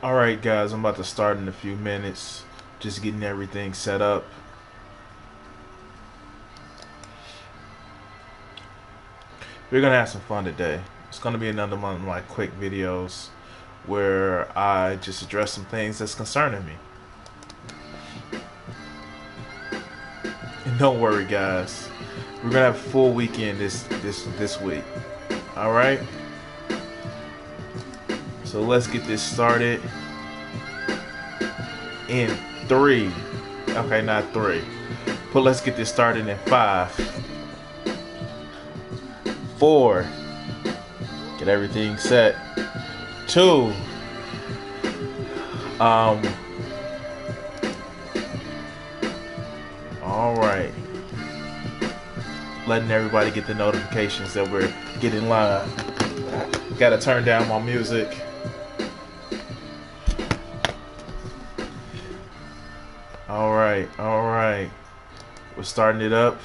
Alright guys, I'm about to start in a few minutes. Just getting everything set up. We're gonna have some fun today. It's gonna be another one of my quick videos where I just address some things that's concerning me. And don't worry guys, we're gonna have a full weekend this week. Alright? So let's get this started in three. Okay, not three. But let's get this started in 5, 4. Get everything set. 2. All right. Letting everybody get the notifications that we're getting live. Gotta turn down my music. All right. We're starting it up.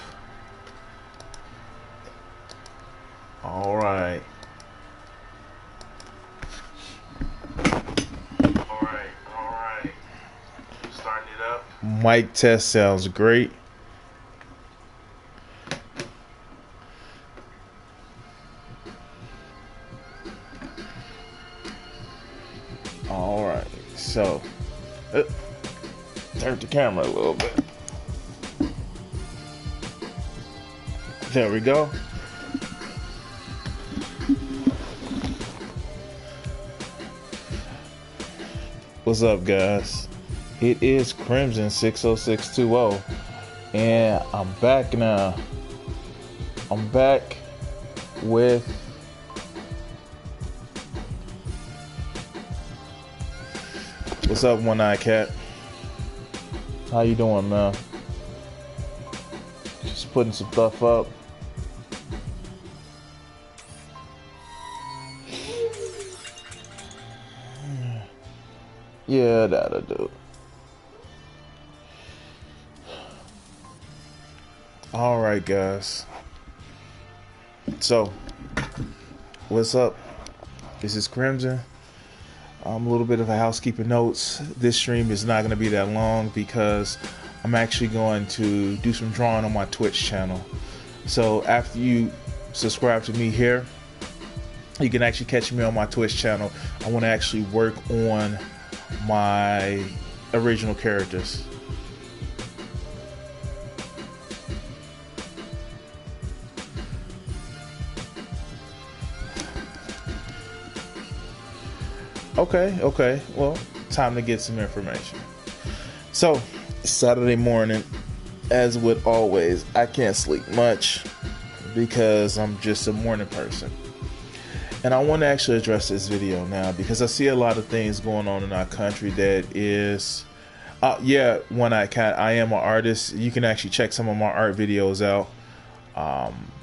All right. Starting it up. Mic test sounds great. All right. So, turn the camera a little bit. There we go. What's up, guys? It is Crimson 60620, and I'm back now. I'm back with what's up, One Eye Cat? How you doing, man? Just putting some stuff up. Yeah, that'll do. All right, guys. So, what's up? This is Crimson. A little bit of a housekeeping notes. This stream is not going to be that long because I'm actually going to do some drawing on my Twitch channel. So after you subscribe to me here, you can actually catch me on my Twitch channel. I want to actually work on my original characters. Okay. Well, time to get some information. So, Saturday morning, as with always, I can't sleep much because I'm just a morning person. And I want to actually address this video now because I see a lot of things going on in our country that is, One Eye Cat, I am an artist. You can actually check some of my art videos out.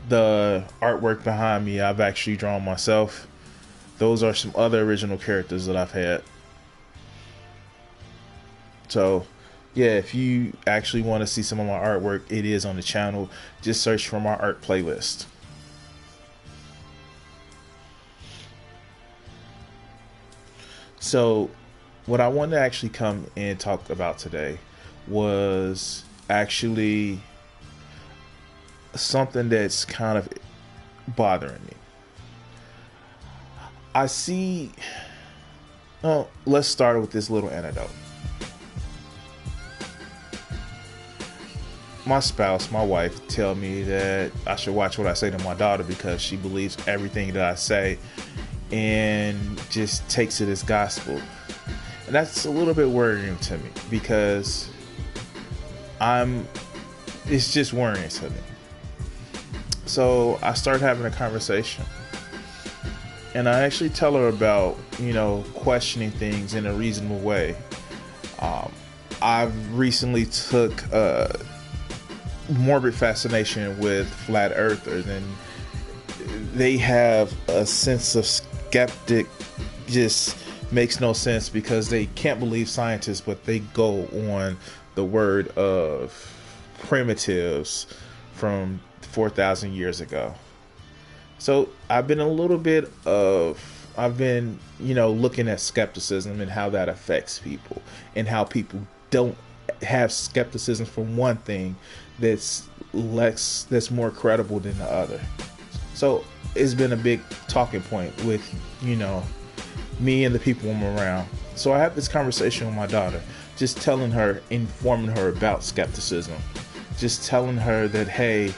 The artwork behind me, I've actually drawn myself. Those are some other original characters that I've had. So, yeah, if you actually want to see some of my artwork, it is on the channel. Just search for my art playlist. So, what I wanted to actually come and talk about today was actually something that's kind of bothering me. I see. Oh, let's start with this little anecdote. My spouse, my wife, tell me that I should watch what I say to my daughter because she believes everything that I say and just takes it as gospel. And that's a little bit worrying to me because it's just worrying to me. So I started having a conversation. And I actually tell her about, questioning things in a reasonable way. I've recently took a morbid fascination with flat earthers, and they have a sense of skeptic, just makes no sense because they can't believe scientists, but they go on the word of primitives from 4,000 years ago. So I've been a little bit of I've been, looking at skepticism and how that affects people, and how people don't have skepticism for one thing that's more credible than the other. So it's been a big talking point with, me and the people I'm around. So I have this conversation with my daughter, just telling her, informing her about skepticism, just telling her that, hey,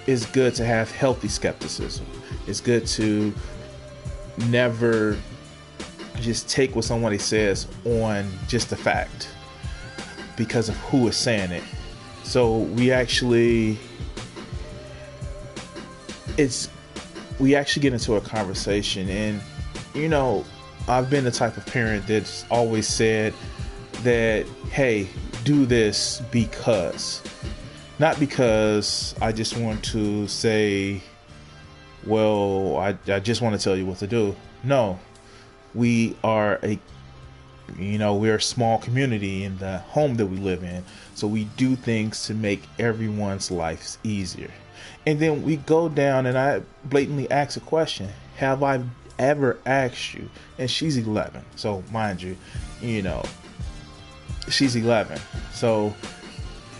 it's good to have healthy skepticism. It's good to never just take what somebody says on just the fact because of who is saying it. So we actually get into a conversation, and I've been the type of parent that's always said that, hey, do this because, not because I just want to say, well, I just want to tell you what to do. No, we're a small community in the home that we live in. So we do things to make everyone's lives easier. And then we go down and I blatantly ask a question. Have I ever asked you? And she's 11. So mind you, she's 11. So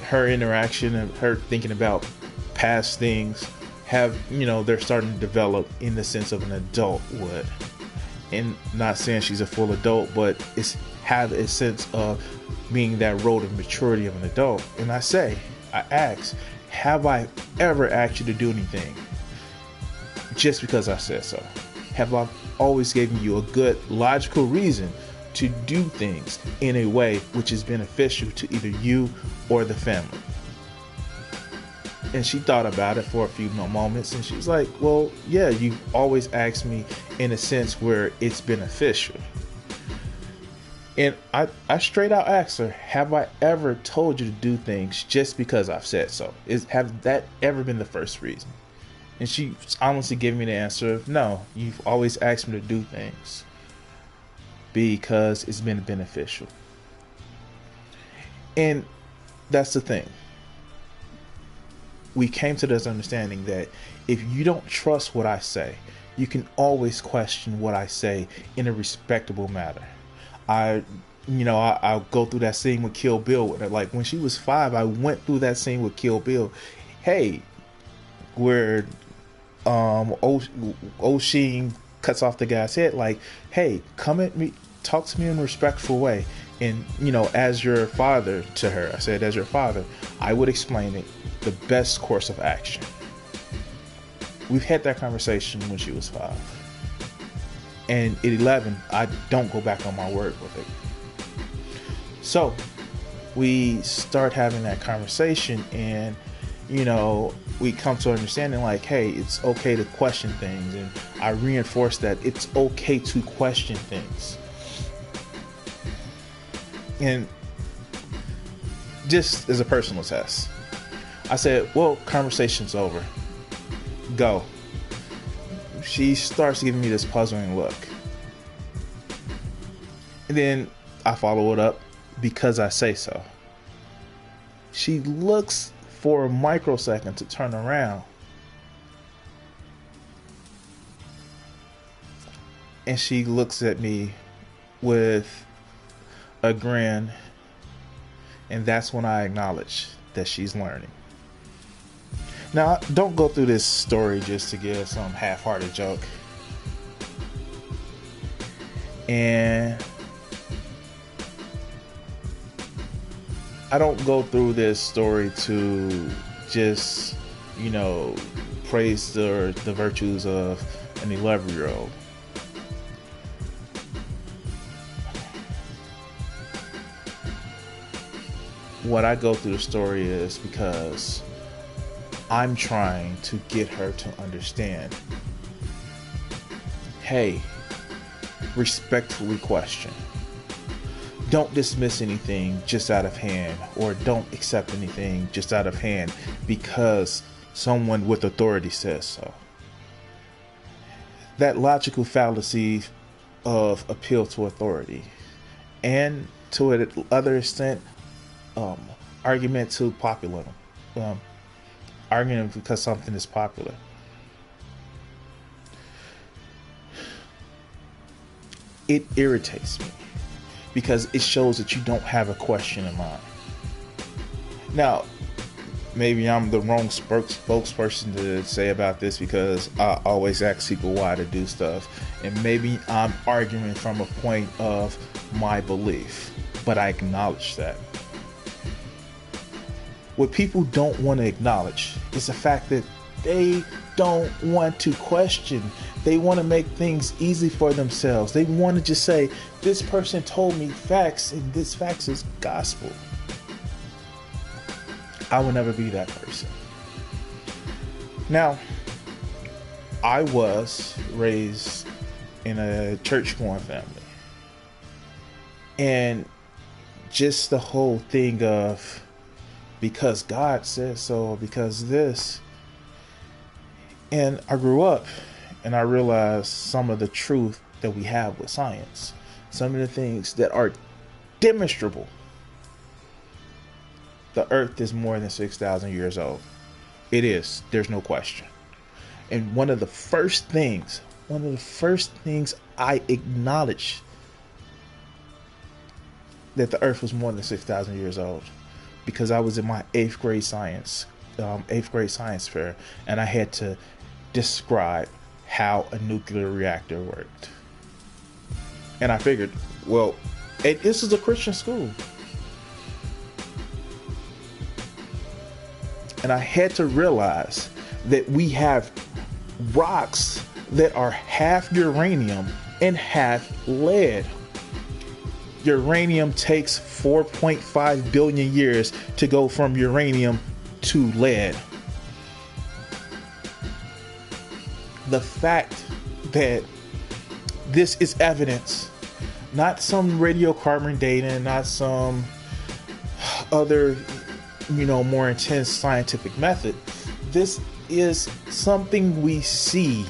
her interaction and her thinking about past things they're starting to develop in the sense of an adult would. And not saying she's a full adult, but it's have a sense of being that road of maturity of an adult. And I ask, have I ever asked you to do anything just because I said so? Have I always given you a good logical reason to do things in a way which is beneficial to either you or the family? And she thought about it for a few moments, and she's like, well, yeah, you always ask me in a sense where it's beneficial. And I straight out asked her, have I ever told you to do things just because I've said so? Have that ever been the first reason? And she honestly gave me the answer of, no, you've always asked me to do things because it's been beneficial. And that's the thing. We came to this understanding that if you don't trust what I say, you can always question what I say in a respectable manner. I'll go through that scene with Kill Bill with her. Like when she was 5, I went through that scene with Kill Bill. Hey, where Oshin cuts off the guy's head. Like, hey, come at me, talk to me in a respectful way. And as your father to her, I said, as your father, I would explain it the best course of action. We've had that conversation when she was 5. And at 11, I don't go back on my word with it. So we start having that conversation, and we come to understanding like, hey, it's okay to question things. And I reinforce that it's okay to question things. And just as a personal test, I said, well, conversation's over. Go. She starts giving me this puzzling look. And then I follow it up because I say so. She looks for a microsecond to turn around. And she looks at me with a grin. And that's when I acknowledge that she's learning. Now, don't go through this story just to give some half-hearted joke. And I don't go through this story to just, praise the virtues of an 11-year-old. What I go through the story is because I'm trying to get her to understand, hey, respectfully question. Don't dismiss anything just out of hand, or don't accept anything just out of hand because someone with authority says so. That logical fallacy of appeal to authority, and to an other extent, argument to populism. Arguing because something is popular. it irritates me because it shows that you don't have a question in mind. Now, maybe I'm the wrong spokesperson to say about this because I always ask people why to do stuff, and maybe I'm arguing from a point of my belief, but I acknowledge that. What people don't want to acknowledge is the fact that they don't want to question. They want to make things easy for themselves. They want to just say, this person told me facts and this facts is gospel. I will never be that person. Now, I was raised in a church-going family. And just the whole thing of, because God said so, because this. And I grew up and I realized some of the truth that we have with science. Some of the things that are demonstrable. The earth is more than 6,000 years old. It is. There's no question. And one of the first things I acknowledged that the earth was more than 6,000 years old, because I was in my eighth grade science fair, and I had to describe how a nuclear reactor worked. And I figured, well, this is a Christian school. And I had to realize that we have rocks that are half uranium and half lead. Uranium takes 4.5 billion years to go from uranium to lead. The fact that this is evidence, not some radiocarbon dating, not some other, more intense scientific method. This is something we see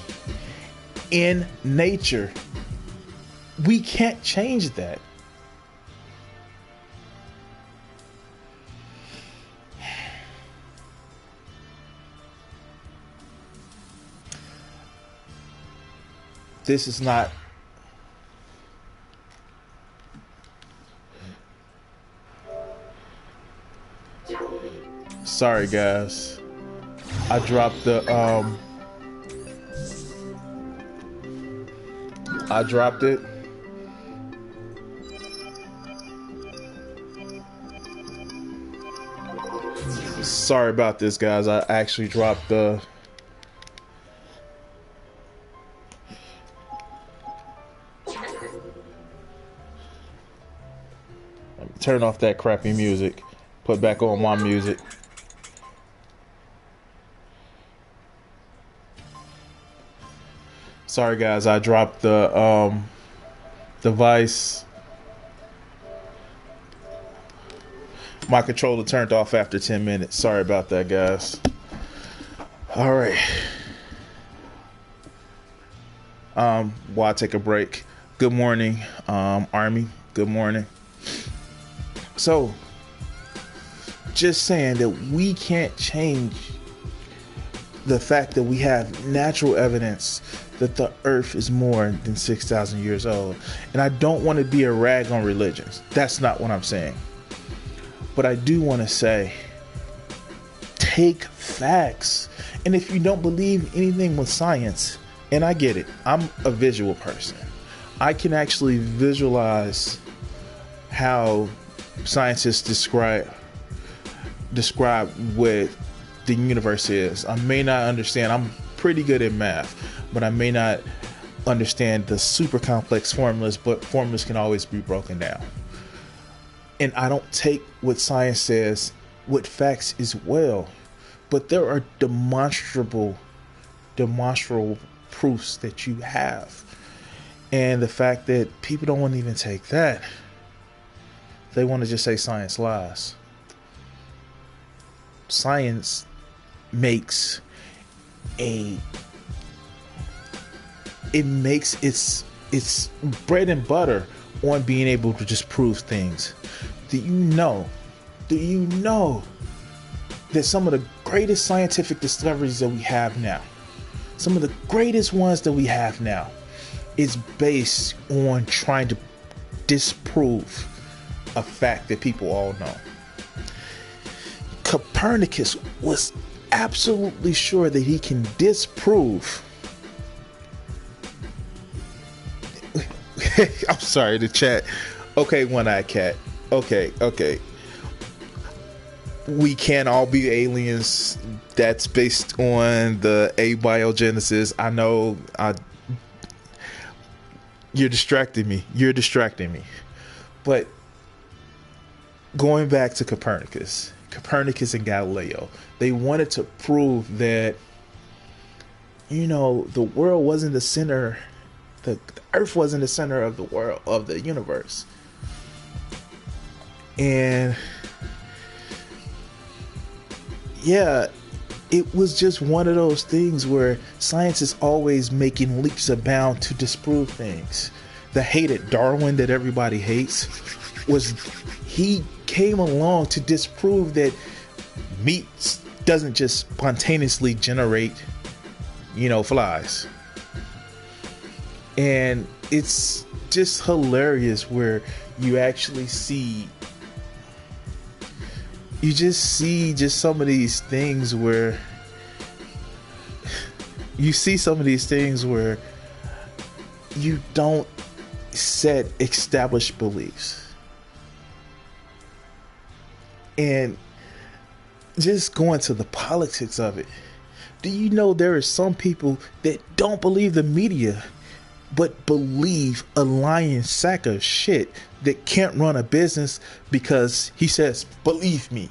in nature. We can't change that. This is not sorry guys, I dropped it. Sorry about this, guys. I actually dropped the turn off that crappy music, put back on my music. Sorry guys, I dropped the device. My controller turned off after 10 minutes. Sorry about that, guys. All right. While I take a break. Good morning, Army. Good morning. So, just saying that we can't change the fact that we have natural evidence that the earth is more than 6,000 years old. And I don't want to be a rag on religions. That's not what I'm saying. But I do want to say, take facts. And if you don't believe anything with science, and I get it, I'm a visual person. I can actually visualize how scientists describe what the universe is. I may not understand. I'm pretty good at math, but I may not understand the super complex formulas, but formulas can always be broken down. And I don't take what science says with facts as well, but there are demonstrable proofs that you have. And the fact that people don't want to even take that, they want to just say science lies. Science makes its bread and butter on being able to just prove things. Do you know that some of the greatest scientific discoveries that we have now, some of the greatest ones that we have now, is based on trying to disprove a fact that people all know. Copernicus was absolutely sure that he can disprove. I'm sorry, the chat. Okay, one-eyed cat. Okay. We can't all be aliens. That's based on the abiogenesis. I know. You're distracting me. But going back to Copernicus and Galileo, they wanted to prove that, the world wasn't the center, the Earth wasn't the center of the world, of the universe. And yeah, it was just one of those things where science is always making leaps abound to disprove things. The hated Darwin that everybody hates, he came along to disprove that meat doesn't just spontaneously generate, flies. And it's just hilarious where you actually see some of these things where you don't set established beliefs. And just going to the politics of it, do you know there are some people that don't believe the media, but believe a lying sack of shit that can't run a business because he says, believe me?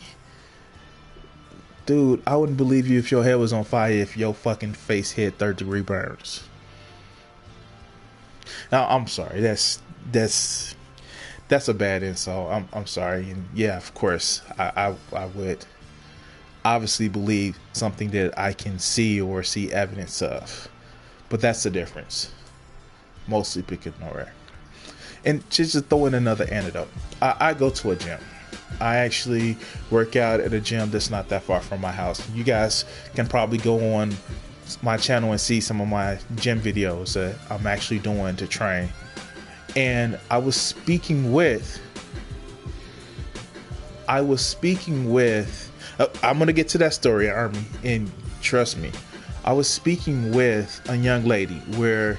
Dude, I wouldn't believe you if your head was on fire if your fucking face hit 3rd-degree burns. Now, I'm sorry. That's a bad insult. I'm sorry. And yeah, of course, I would obviously believe something that I can see or see evidence of. But that's the difference. Mostly people ignore it. And just to throw in another anecdote, I go to a gym. I actually work out at a gym that's not that far from my house. You guys can probably go on my channel and see some of my gym videos that I'm actually doing to train. And I was speaking with I'm going to get to that story, Army, and trust me. I was speaking with a young lady where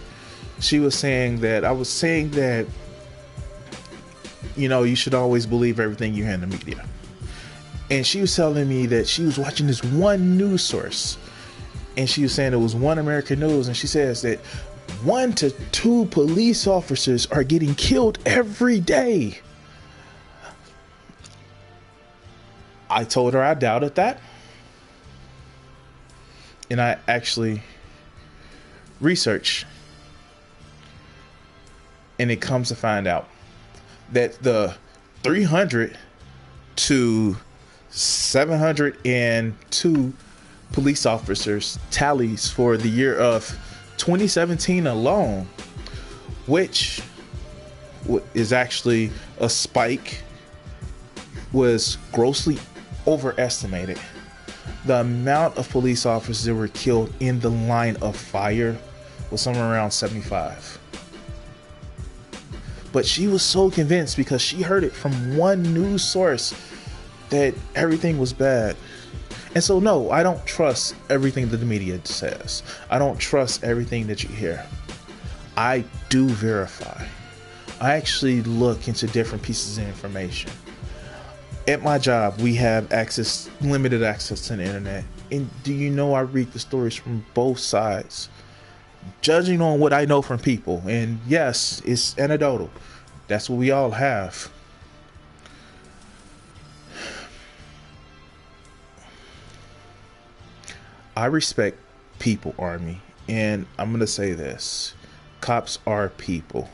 she was saying that you should always believe everything you hear in the media. And she was telling me that she was watching this one news source, and she was saying it was One American News, and she says that 1 to 2 police officers are getting killed every day. I told her I doubted that, and I actually researched, and it comes to find out that the 300 to 702 police officers tallies for the year of 2017 alone, which is actually a spike, was grossly overestimated. The amount of police officers that were killed in the line of fire was somewhere around 75. But she was so convinced because she heard it from one news source that everything was bad. And so, no, I don't trust everything that the media says. I don't trust everything that you hear. I do verify. I actually look into different pieces of information. At my job, we have limited access to the internet. And do you know I read the stories from both sides, judging on what I know from people. And yes, it's anecdotal. That's what we all have. I respect people, Army. And I'm going to say this. Cops are people.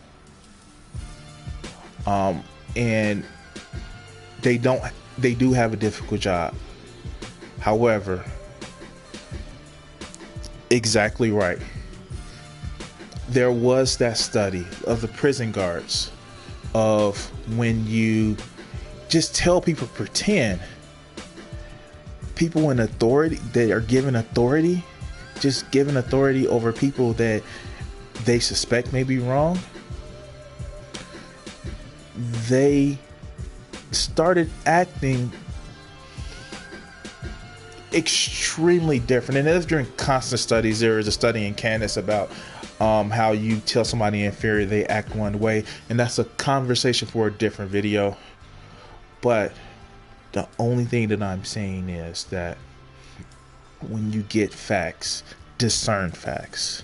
And they do have a difficult job. However, exactly right. There was that study of the prison guards of when you just tell people, pretend people in authority, they are given authority, just given authority over people that they suspect may be wrong, they started acting extremely different. And as during constant studies, there is a study in Candace about how you tell somebody inferior, they act one way, and that's a conversation for a different video. But the only thing that I'm saying is that when you get facts, discern facts.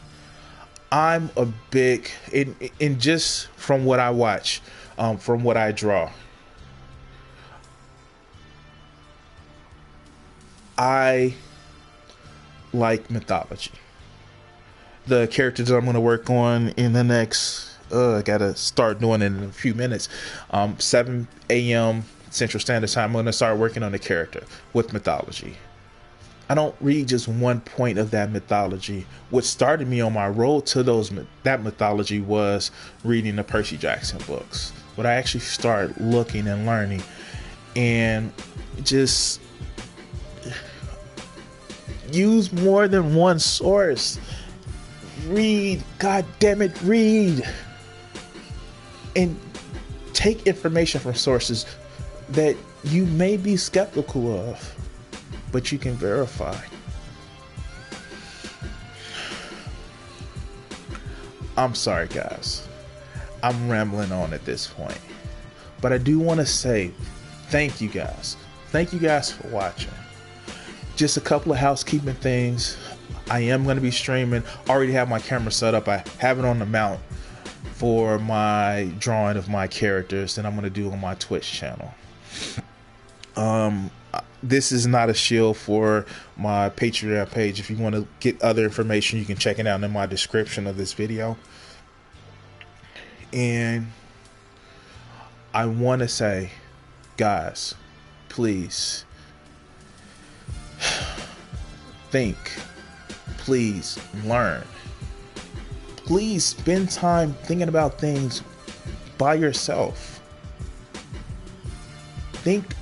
I'm a big, in just from what I watch, from what I draw, I like mythology. The characters that I'm going to work on in the next, I got to start doing it in a few minutes. 7 a.m. Central Standard Time, I'm going to start working on the character with mythology. I don't read just one point of that mythology. What started me on my road to that mythology was reading the Percy Jackson books. But I actually started looking and learning, and just use more than one source. Read, God damn it, read. And take information from sources that you may be skeptical of, but you can verify. I'm sorry, guys. I'm rambling on at this point. But I do want to say thank you guys. Thank you guys for watching. Just a couple of housekeeping things. I am going to be streaming. I already have my camera set up. I have it on the mount for my drawing of my characters that I'm going to do on my Twitch channel. This is not a shield for my Patreon page. If you want to get other information, you can check it out in my description of this video. And I want to say, guys, please think, please learn, please spend time thinking about things by yourself. Think,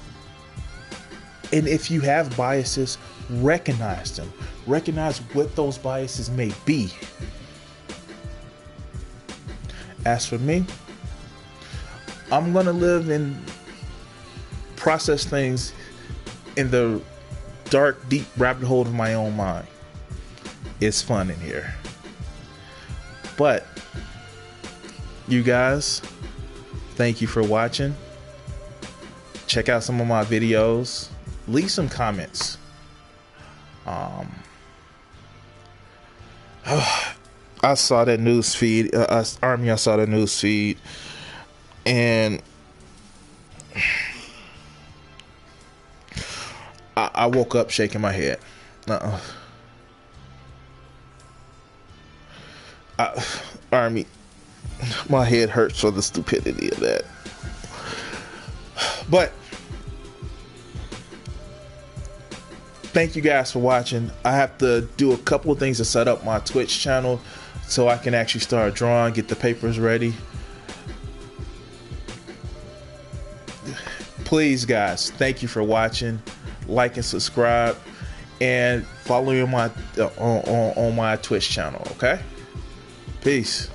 and if you have biases, recognize them. Recognize what those biases may be. As for me, I'm gonna live and process things in the dark, deep rabbit hole of my own mind. It's fun in here. But you guys, thank you for watching. Check out some of my videos. Leave some comments. I saw that news feed. Army, I saw that news feed, and I woke up shaking my head. Army, my head hurts for the stupidity of that. But thank you guys for watching. I have to do a couple of things to set up my Twitch channel so I can actually start drawing, get the papers ready. Please, guys, thank you for watching. Like and subscribe, and follow me on my Twitch channel. Okay, peace.